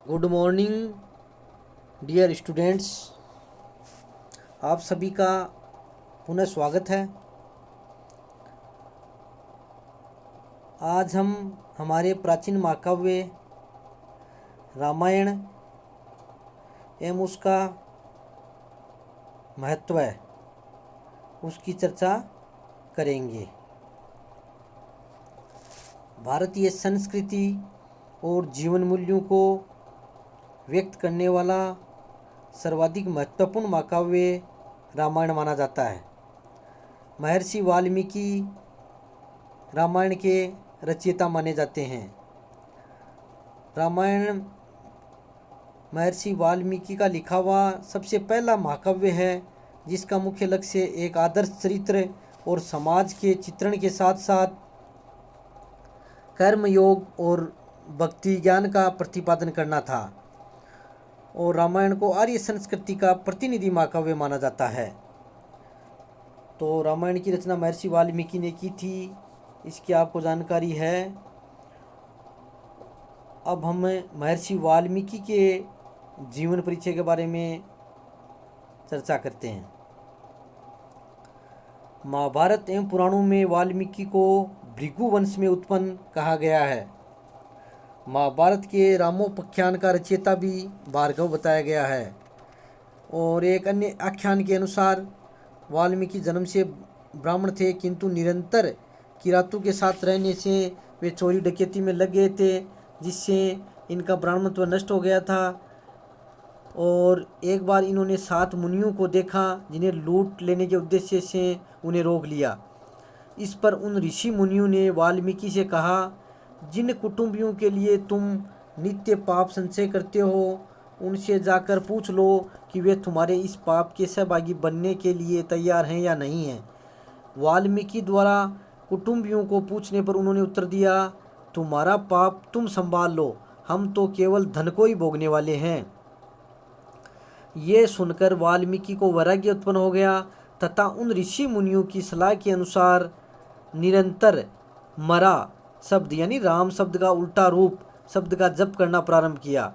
Good morning dear students. आप सभी का पुनः स्वागत है। आज हम हमारे प्राचीन महाकाव्य रामायण एवं उसका महत्व है उसकी चर्चा करेंगे। भारतीय संस्कृति और जीवन मूल्यों को व्यक्त करने वाला सर्वाधिक महत्वपूर्ण महाकाव्य रामायण माना जाता है। महर्षि वाल्मीकि रामायण के रचयिता माने जाते हैं। रामायण महर्षि वाल्मीकि का लिखा हुआ सबसे पहला महाकाव्य है, जिसका मुख्य लक्ष्य एक आदर्श चरित्र और समाज के चित्रण के साथ साथ कर्मयोग और भक्ति ज्ञान का प्रतिपादन करना था। और रामायण को आर्य संस्कृति का प्रतिनिधि महाकाव्य माना जाता है। तो रामायण की रचना महर्षि वाल्मीकि ने की थी, इसकी आपको जानकारी है। अब हम महर्षि वाल्मीकि के जीवन परिचय के बारे में चर्चा करते हैं। महाभारत एवं पुराणों में वाल्मीकि को भृगु वंश में उत्पन्न कहा गया है। महाभारत के रामोपाख्यान का रचयिता भी भार्गव बताया गया है। और एक अन्य आख्यान के अनुसार वाल्मीकि जन्म से ब्राह्मण थे, किंतु निरंतर किरातों के साथ रहने से वे चोरी डकैती में लग गए थे, जिससे इनका ब्राह्मणत्व नष्ट हो गया था। और एक बार इन्होंने 7 मुनियों को देखा, जिन्हें लूट लेने के उद्देश्य से उन्हें रोक लिया। इस पर उन ऋषि मुनियों ने वाल्मीकि से कहा, जिन कुटुंबियों के लिए तुम नित्य पाप संचय करते हो, उनसे जाकर पूछ लो कि वे तुम्हारे इस पाप के सहभागी बनने के लिए तैयार हैं या नहीं हैं। वाल्मीकि द्वारा कुटुंबियों को पूछने पर उन्होंने उत्तर दिया, तुम्हारा पाप तुम संभाल लो, हम तो केवल धन को ही भोगने वाले हैं। ये सुनकर वाल्मीकि को वैराग्य उत्पन्न हो गया तथा उन ऋषि मुनियों की सलाह के अनुसार निरंतर मरा शब्द यानी राम शब्द का उल्टा रूप शब्द का जप करना प्रारंभ किया।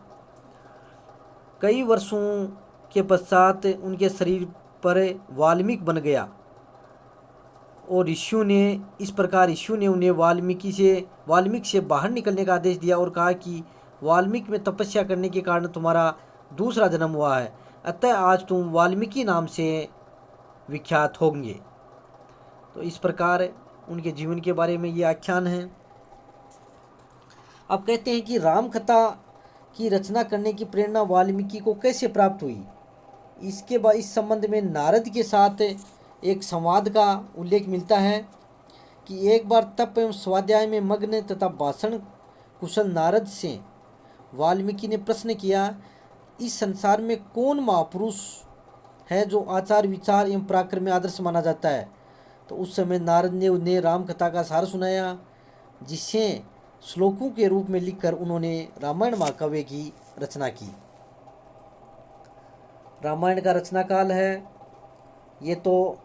कई वर्षों के पश्चात उनके शरीर पर वाल्मीकि बन गया और ऋषियों ने उन्हें वाल्मीकि से बाहर निकलने का आदेश दिया और कहा कि वाल्मीकि में तपस्या करने के कारण तुम्हारा दूसरा जन्म हुआ है, अतः आज तुम वाल्मीकि नाम से विख्यात होंगे। तो इस प्रकार उनके जीवन के बारे में ये आख्यान है। अब कहते हैं कि राम कथा की रचना करने की प्रेरणा वाल्मीकि को कैसे प्राप्त हुई। इस संबंध में नारद के साथ एक संवाद का उल्लेख मिलता है कि एक बार तप एवं स्वाध्याय में मग्न तथा भाषण कुशल नारद से वाल्मीकि ने प्रश्न किया, इस संसार में कौन महापुरुष है जो आचार विचार एवं पराक्रम में आदर्श माना जाता है। तो उस समय नारद ने उन्हें राम कथा का सार सुनाया, जिसे श्लोकों के रूप में लिखकर उन्होंने रामायण महाकाव्य की रचना की। रामायण का रचना काल है, ये तो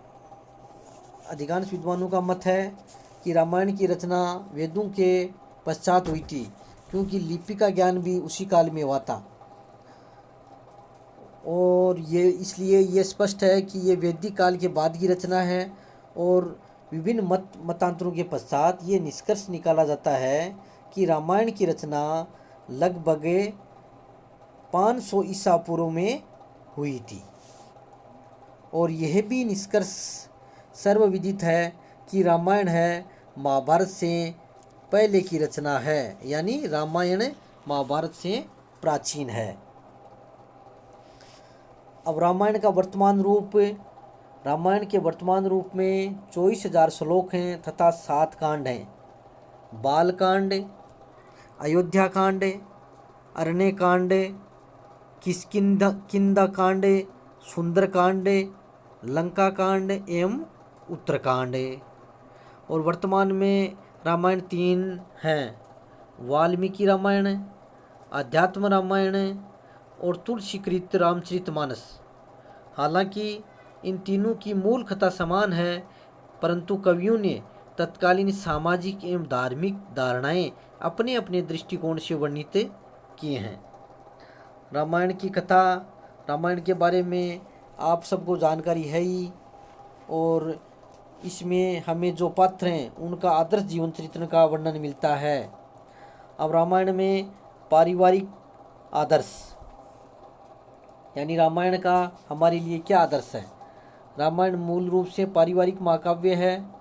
अधिकांश विद्वानों का मत है कि रामायण की रचना वेदों के पश्चात हुई थी, क्योंकि लिपि का ज्ञान भी उसी काल में हुआ था। और ये इसलिए ये स्पष्ट है कि ये वैदिक काल के बाद की रचना है। और विभिन्न मतांतरों के पश्चात ये निष्कर्ष निकाला जाता है कि रामायण की रचना लगभग 500 ईसा पूर्व में हुई थी। और यह भी निष्कर्ष सर्वविदित है कि रामायण है महाभारत से पहले की रचना है, यानी रामायण महाभारत से प्राचीन है। अब रामायण का वर्तमान रूप, रामायण के वर्तमान रूप में 24,000 श्लोक हैं तथा 7 कांड हैं। बालकांड, अयोध्या कांड, अरण्य कांड, किष्किंधा कांड, सुंदर कांड, लंका कांड एवं उत्तरकांड। और वर्तमान में रामायण 3 हैं, वाल्मीकि रामायण, अध्यात्म रामायण और तुलसीकृत रामचरितमानस। हालांकि इन तीनों की मूल कथा समान है, परंतु कवियों ने तत्कालीन सामाजिक एवं धार्मिक धारणाएं अपने अपने दृष्टिकोण से वर्णित किए हैं। रामायण की कथा, रामायण के बारे में आप सबको जानकारी है ही, और इसमें हमें जो पात्र हैं उनका आदर्श जीवन चरित्र का वर्णन मिलता है। अब रामायण में पारिवारिक आदर्श, यानी रामायण का हमारे लिए क्या आदर्श है। रामायण मूल रूप से पारिवारिक महाकाव्य है।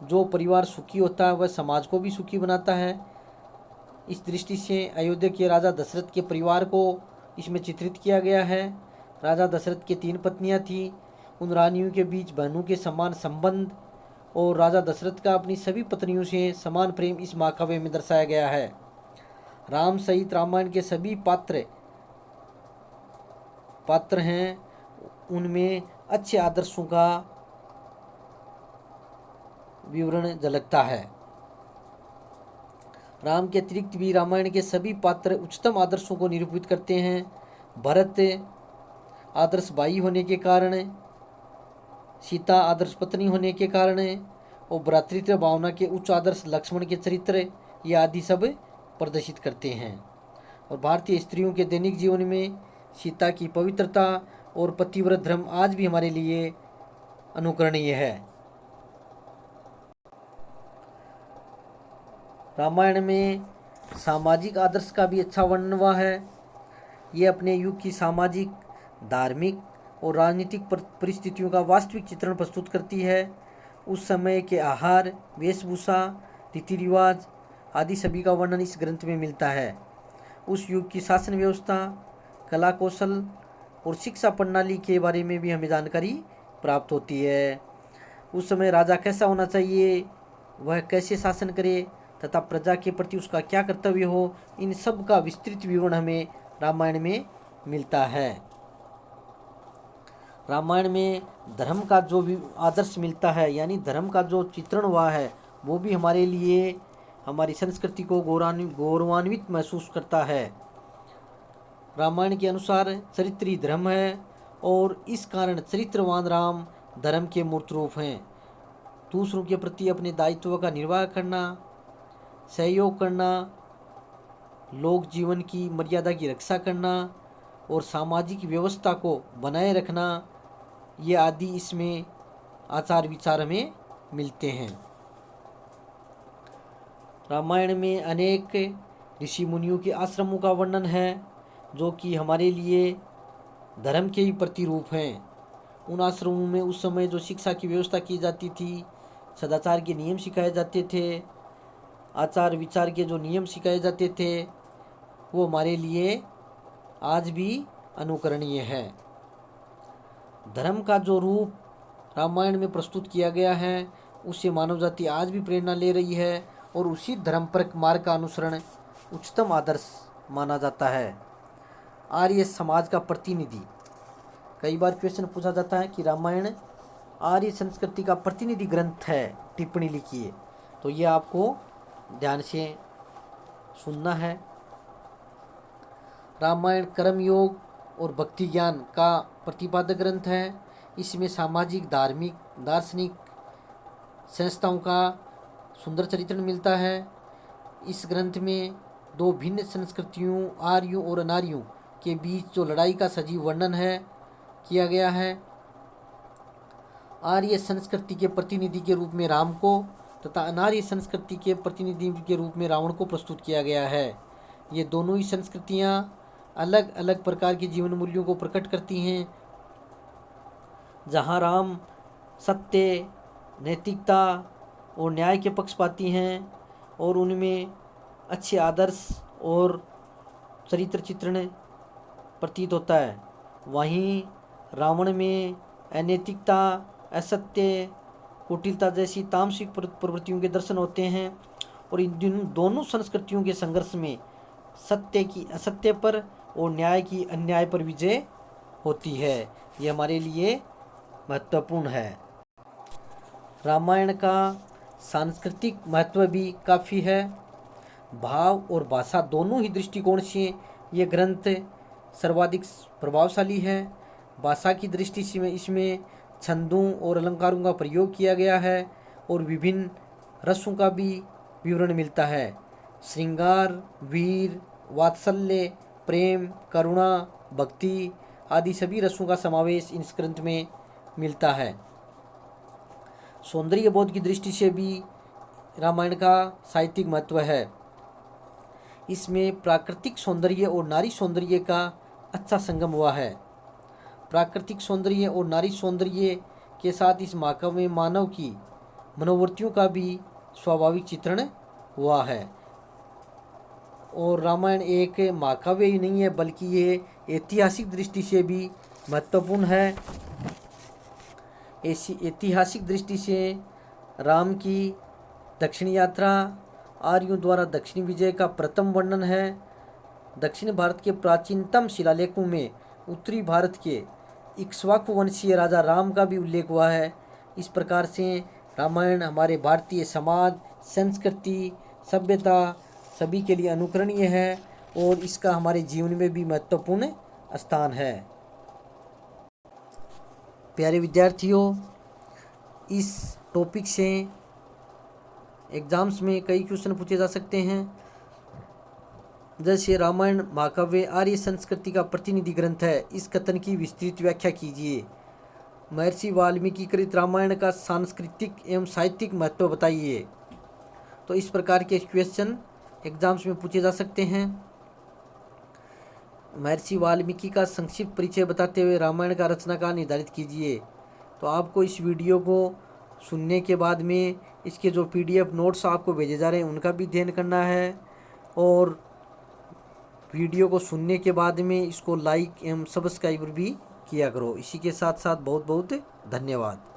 जो परिवार सुखी होता है वह समाज को भी सुखी बनाता है। इस दृष्टि से अयोध्या के राजा दशरथ के परिवार को इसमें चित्रित किया गया है। राजा दशरथ की 3 पत्नियां थीं। उन रानियों के बीच बहनों के समान संबंध और राजा दशरथ का अपनी सभी पत्नियों से समान प्रेम इस महाकाव्य में दर्शाया गया है। राम सहित रामायण के सभी पात्र हैं, उनमें अच्छे आदर्शों का विवरण झलकता है। राम के अतिरिक्त भी रामायण के सभी पात्र उच्चतम आदर्शों को निरूपित करते हैं। भरत आदर्श भाई होने के कारण, सीता आदर्श पत्नी होने के कारण, और भ्रातृत्व भावना के उच्च आदर्श लक्ष्मण के चरित्र, ये आदि सब प्रदर्शित करते हैं। और भारतीय स्त्रियों के दैनिक जीवन में सीता की पवित्रता और पतिव्रत धर्म आज भी हमारे लिए अनुकरणीय है। रामायण में सामाजिक आदर्श का भी अच्छा वर्णन हुआ है। ये अपने युग की सामाजिक, धार्मिक और राजनीतिक परिस्थितियों का वास्तविक चित्रण प्रस्तुत करती है। उस समय के आहार, वेशभूषा, रीति रिवाज आदि सभी का वर्णन इस ग्रंथ में मिलता है। उस युग की शासन व्यवस्था, कला कौशल और शिक्षा प्रणाली के बारे में भी हमें जानकारी प्राप्त होती है। उस समय राजा कैसा होना चाहिए, वह कैसे शासन करे तथा प्रजा के प्रति उसका क्या कर्तव्य हो, इन सब का विस्तृत विवरण हमें रामायण में मिलता है। रामायण में धर्म का जो भी आदर्श मिलता है, यानी धर्म का जो चित्रण हुआ है, वो भी हमारे लिए हमारी संस्कृति को गौरवान्वित महसूस करता है। रामायण के अनुसार चरित्र ही धर्म है और इस कारण चरित्रवान राम धर्म के मूर्त रूप हैं। दूसरों के प्रति अपने दायित्व का निर्वाह करना, सहयोग करना, लोक जीवन की मर्यादा की रक्षा करना और सामाजिक व्यवस्था को बनाए रखना, ये आदि इसमें आचार विचार हमें मिलते हैं। रामायण में अनेक ऋषि मुनियों के आश्रमों का वर्णन है, जो कि हमारे लिए धर्म के ही प्रतिरूप हैं। उन आश्रमों में उस समय जो शिक्षा की व्यवस्था की जाती थी, सदाचार के नियम सिखाए जाते थे, आचार विचार के जो नियम सिखाए जाते थे, वो हमारे लिए आज भी अनुकरणीय है। धर्म का जो रूप रामायण में प्रस्तुत किया गया है, उससे मानव जाति आज भी प्रेरणा ले रही है और उसी धर्मपरक मार्ग का अनुसरण उच्चतम आदर्श माना जाता है। आर्य समाज का प्रतिनिधि, कई बार क्वेश्चन पूछा जाता है कि रामायण आर्य संस्कृति का प्रतिनिधि ग्रंथ है, टिप्पणी लिखिए। तो ये आपको ध्यान से सुनना है। रामायण कर्मयोग और भक्ति ज्ञान का प्रतिपादक ग्रंथ है। इसमें सामाजिक, धार्मिक, दार्शनिक संस्थाओं का सुंदर चरित्र मिलता है। इस ग्रंथ में 2 भिन्न संस्कृतियों, आर्यों और अनार्यों के बीच जो लड़ाई का सजीव वर्णन है किया गया है। आर्य संस्कृति के प्रतिनिधि के रूप में राम को तथा अनार्य संस्कृति के प्रतिनिधि के रूप में रावण को प्रस्तुत किया गया है। ये दोनों ही संस्कृतियाँ अलग अलग प्रकार के जीवन मूल्यों को प्रकट करती हैं। जहाँ राम सत्य, नैतिकता और न्याय के पक्षपाती हैं और उनमें अच्छे आदर्श और चरित्र चित्रण प्रतीत होता है, वहीं रावण में अनैतिकता, असत्य, कुटिलता जैसी तामसिक प्रवृत्तियों के दर्शन होते हैं। और इन दोनों संस्कृतियों के संघर्ष में सत्य की असत्य पर और न्याय की अन्याय पर विजय होती है। ये हमारे लिए महत्वपूर्ण है। रामायण का सांस्कृतिक महत्व भी काफ़ी है। भाव और भाषा दोनों ही दृष्टिकोण से ये ग्रंथ सर्वाधिक प्रभावशाली है। भाषा की दृष्टि से इसमें छंदों और अलंकारों का प्रयोग किया गया है और विभिन्न रसों का भी विवरण मिलता है। श्रृंगार, वीर, वात्सल्य, प्रेम, करुणा, भक्ति आदि सभी रसों का समावेश इस ग्रंथ में मिलता है। सौंदर्य बोध की दृष्टि से भी रामायण का साहित्यिक महत्व है। इसमें प्राकृतिक सौंदर्य और नारी सौंदर्य का अच्छा संगम हुआ है। प्राकृतिक सौंदर्य और नारी सौंदर्य के साथ इस महाकाव्य में मानव की मनोवृत्तियों का भी स्वाभाविक चित्रण हुआ है। और रामायण एक महाकाव्य ही नहीं है, बल्कि ये ऐतिहासिक दृष्टि से भी महत्वपूर्ण है। ऐसी ऐतिहासिक दृष्टि से राम की दक्षिण यात्रा, आर्यों द्वारा दक्षिण विजय का प्रथम वर्णन है। दक्षिण भारत के प्राचीनतम शिलालेखों में उत्तरी भारत के इक्ष्वाकु वंशीय राजा राम का भी उल्लेख हुआ है। इस प्रकार से रामायण हमारे भारतीय समाज, संस्कृति, सभ्यता सभी के लिए अनुकरणीय है और इसका हमारे जीवन में भी महत्वपूर्ण स्थान है। प्यारे विद्यार्थियों, इस टॉपिक से एग्जाम्स में कई क्वेश्चन पूछे जा सकते हैं। जैसे रामायण महाकाव्य आर्य संस्कृति का प्रतिनिधि ग्रंथ है, इस कथन की विस्तृत व्याख्या कीजिए। महर्षि वाल्मीकि कृत रामायण का सांस्कृतिक एवं साहित्यिक महत्व बताइए। तो इस प्रकार के क्वेश्चन एग्जाम्स में पूछे जा सकते हैं। महर्षि वाल्मीकि का संक्षिप्त परिचय बताते हुए रामायण का रचनाकाल निर्धारित कीजिए। तो आपको इस वीडियो को सुनने के बाद में इसके जो PDF नोट्स आपको भेजे जा रहे हैं उनका भी अध्ययन करना है, और वीडियो को सुनने के बाद में इसको लाइक एवं सब्सक्राइब भी किया करो। इसी के साथ साथ बहुत बहुत धन्यवाद।